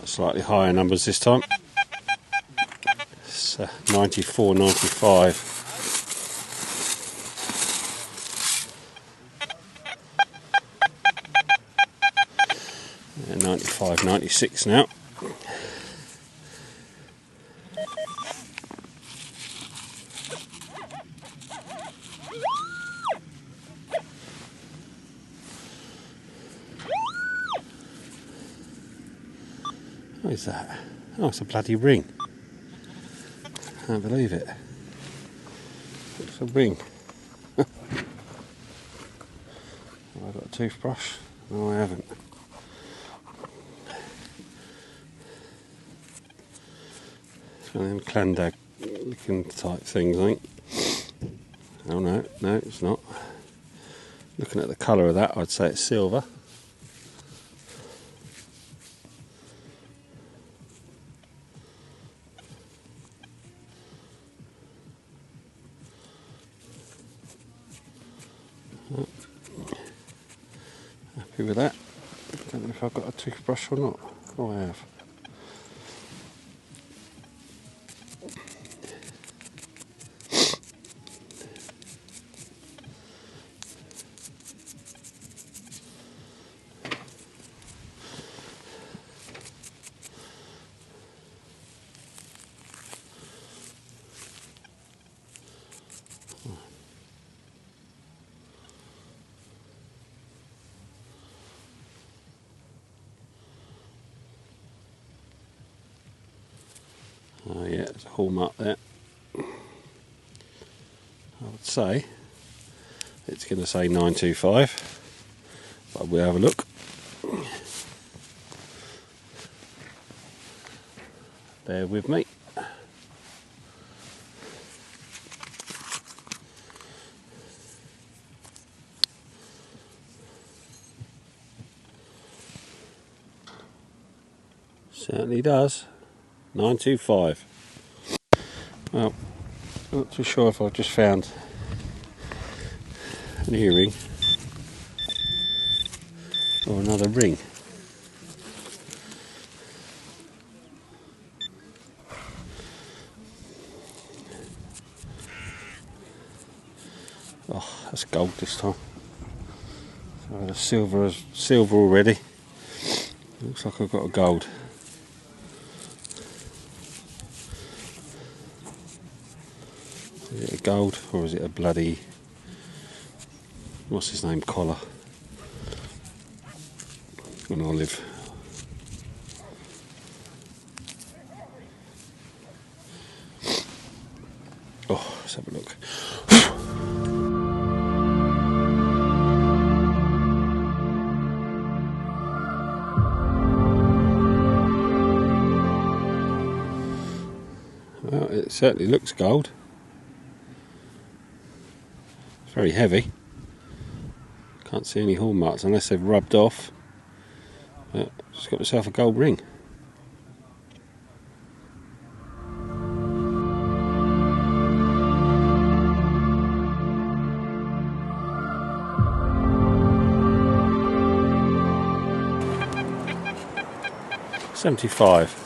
Slightly higher numbers this time. It's 94, 95. Yeah, 95, 96 now. What is that? Oh, it's a bloody ring. Can't believe it. It's a ring. Have I got a toothbrush? No, I haven't. It's one of them clandag looking type things, I think. Oh no, no, it's not. Looking at the colour of that, I'd say it's silver. Happy with that. Don't know if I've got a toothbrush or not. Oh, I have. Oh yeah, there's a hallmark there. I would say it's going to say 925, but we'll have a look. Bear with me. Certainly does. 925. Well, I'm not too sure if I've just found an earring or another ring. Oh, that's gold this time. So the silver already. Looks like I've got a gold. Is it a gold or is it a bloody, what's his name, collar? An olive. Oh, let's have a look. Well, it certainly looks gold. It's very heavy. Can't see any hallmarks unless they've rubbed off. But just got myself a gold ring. $75.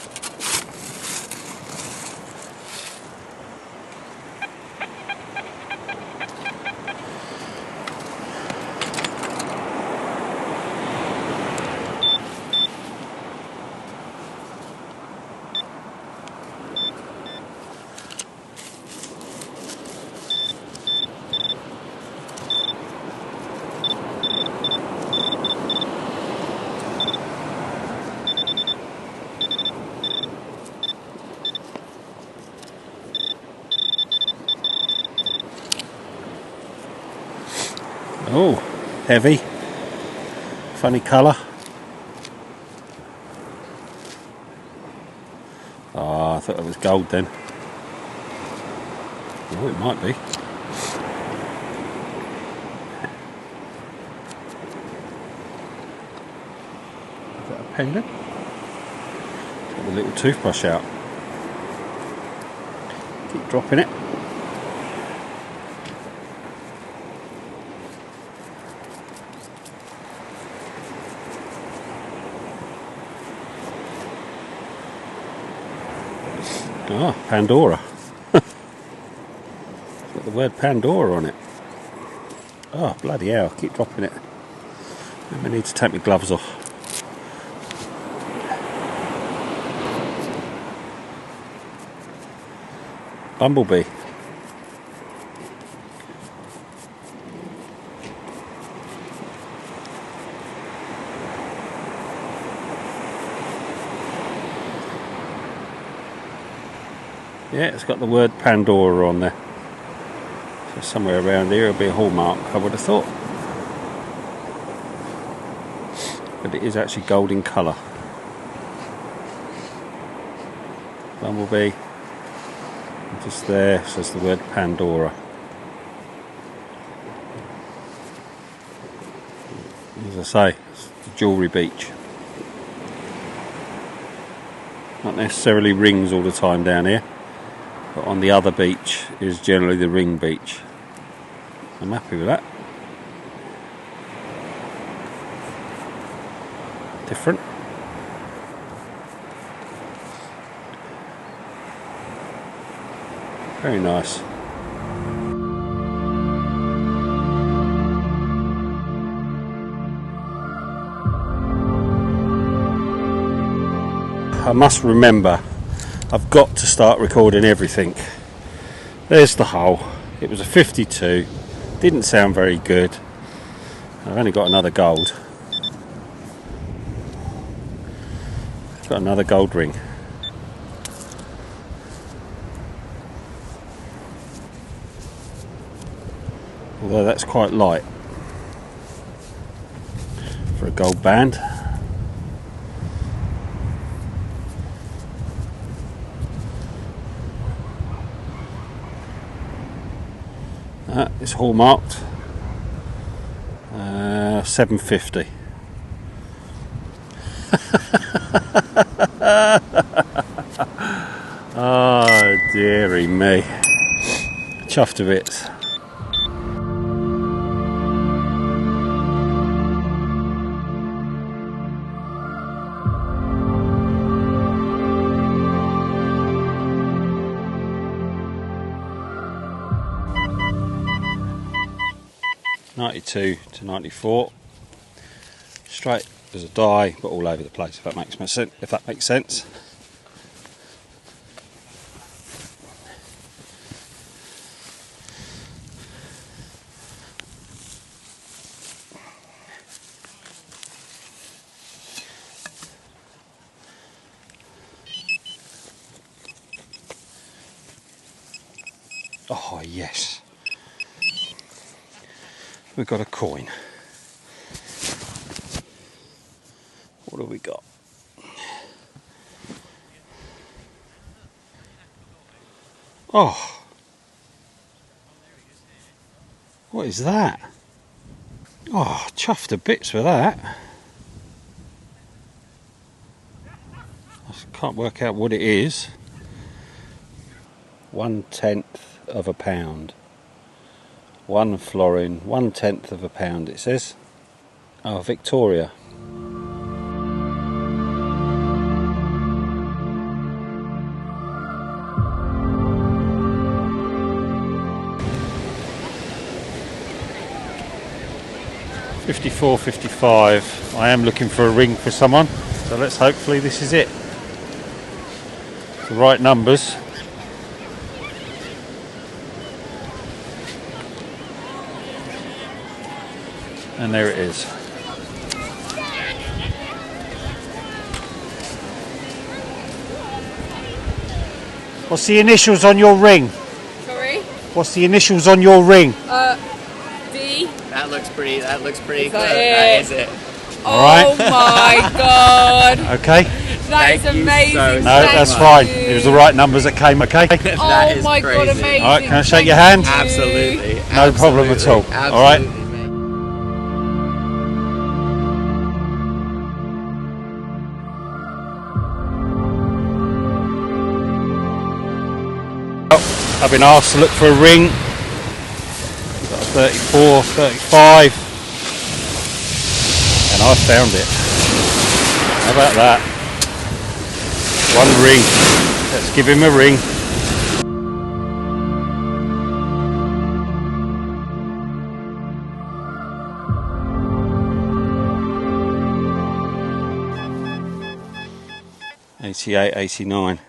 Oh, heavy, funny colour. Oh, I thought it was gold then. Oh, it might be. Is that a pendant? Got the little toothbrush out. Keep dropping it. Ah, Pandora. It's got the word Pandora on it. Oh, bloody hell, I keep dropping it. I need to take my gloves off. Bumblebee. Yeah, it's got the word Pandora on there. So somewhere around here it'll be a hallmark, I would have thought. But it is actually gold in colour. Bumblebee. And just there says the word Pandora. As I say, it's the jewellery beach. Not necessarily rings all the time down here. But on the other beach is generally the ring beach. I'm happy with that. Different. Very nice. I must remember, I've got to start recording everything. There's the hole. It was a 52. Didn't sound very good. I've only got another gold. Got another gold ring. Although that's quite light for a gold band. It's hallmarked. 750. Oh dearie me. Chuffed to bits. .92 to 94, straight as a die, but all over the place. If that makes sense. If that makes sense. Oh yes. We've got a coin. What have we got? Oh, what is that? Oh, chuffed to bits with that. I can't work out what it is. 1/10 of a pound. 1 florin, 1/10 of a pound it says. Oh, Victoria. $54.55. I am looking for a ring for someone, so let's hopefully this is it. The right numbers. And there it is. What's the initials on your ring? Sorry? What's the initials on your ring? D. That looks pretty good. That is it. Oh my god. Okay. That is Thank you amazing. so No, Thank that's you. fine. It was the right numbers that came, okay? That Oh is my crazy. god, amazing. Alright, can I shake Thank your hand? you. Absolutely. No problem at all. Absolutely. Alright. Mate. I've been asked to look for a ring. Got a 34, 35. And I found it. How about that? One ring. Let's give him a ring. '88, '89.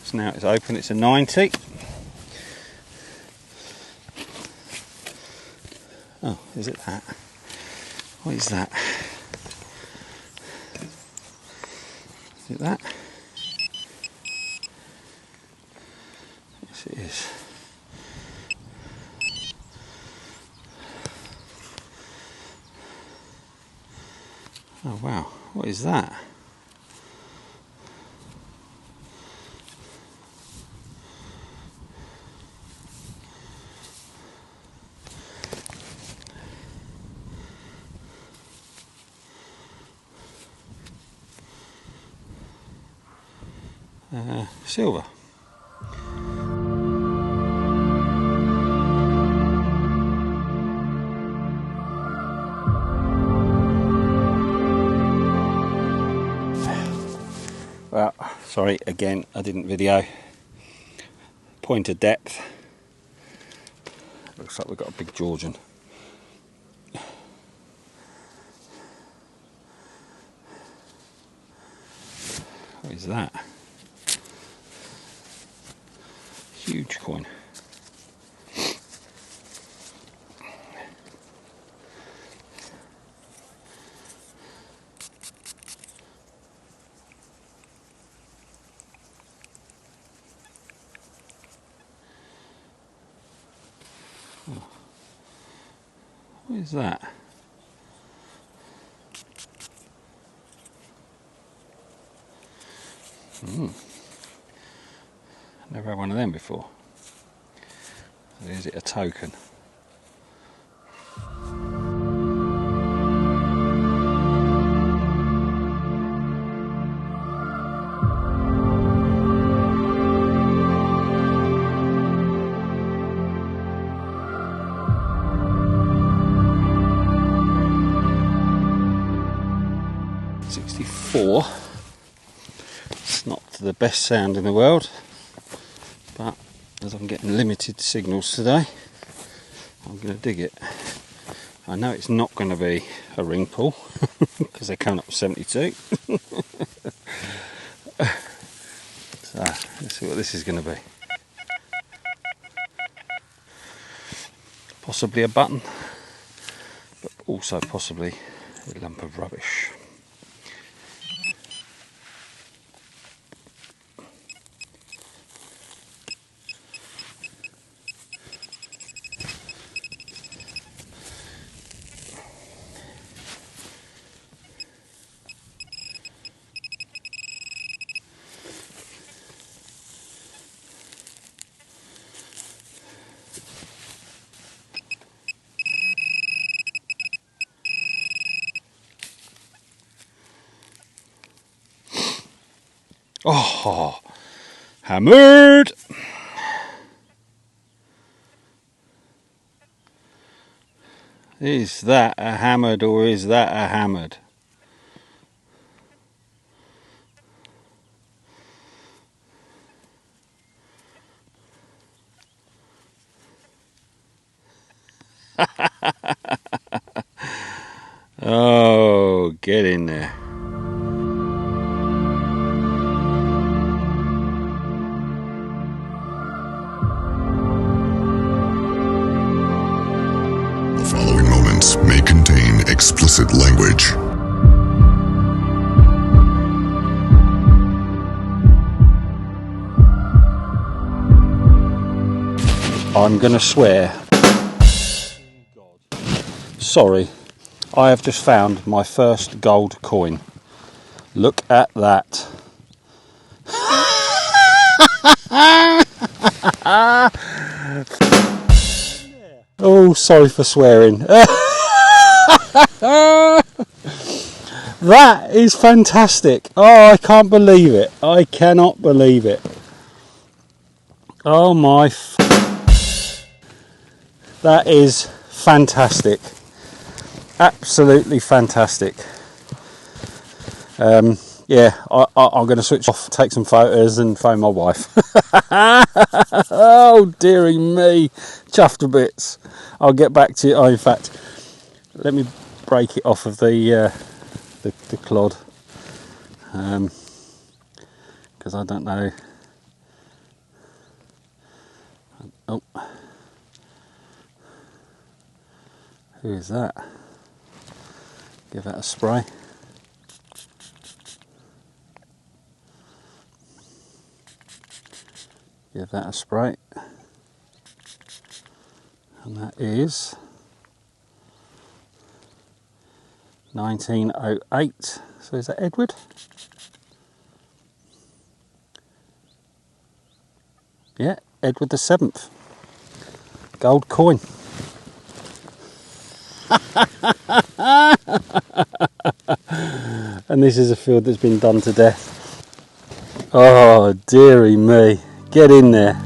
So now it's open, it's a 90. Oh, is it that? What is that? Is it that? Yes, it is. Oh wow, what is that? Silver. Well, sorry again, I didn't video. Point of depth. Looks like we've got a big Georgian. What is that? Huge coin. Oh. What is that? Never had one of them before. Is it a token? '64. It's not the best sound in the world, but as I'm getting limited signals today, I'm going to dig it. I know it's not going to be a ring pull because they're coming up with 72. So let's see what this is going to be. Possibly a button, but also possibly a lump of rubbish. Oh, hammered! Is that a hammered or is that a hammered? Oh, get in there. May contain explicit language. I'm gonna swear. Sorry, I have just found my first gold coin. Look at that. Oh, sorry for swearing. That is fantastic. Oh, I can't believe it. I cannot believe it. Oh my. That is fantastic. Absolutely fantastic. Yeah, I'm going to switch off, take some photos and phone my wife. Oh, dearie me. Chuffed to bits. I'll get back to you. Oh, in fact, let me break it off of the clod. Because I don't know. Oh. Who is that? Give that a spray. Give that a spray. And that is 1908. So is that Edward? Yeah, Edward the 7th. Gold coin. And this is a field that's been done to death. Oh, dearie me. Get in there.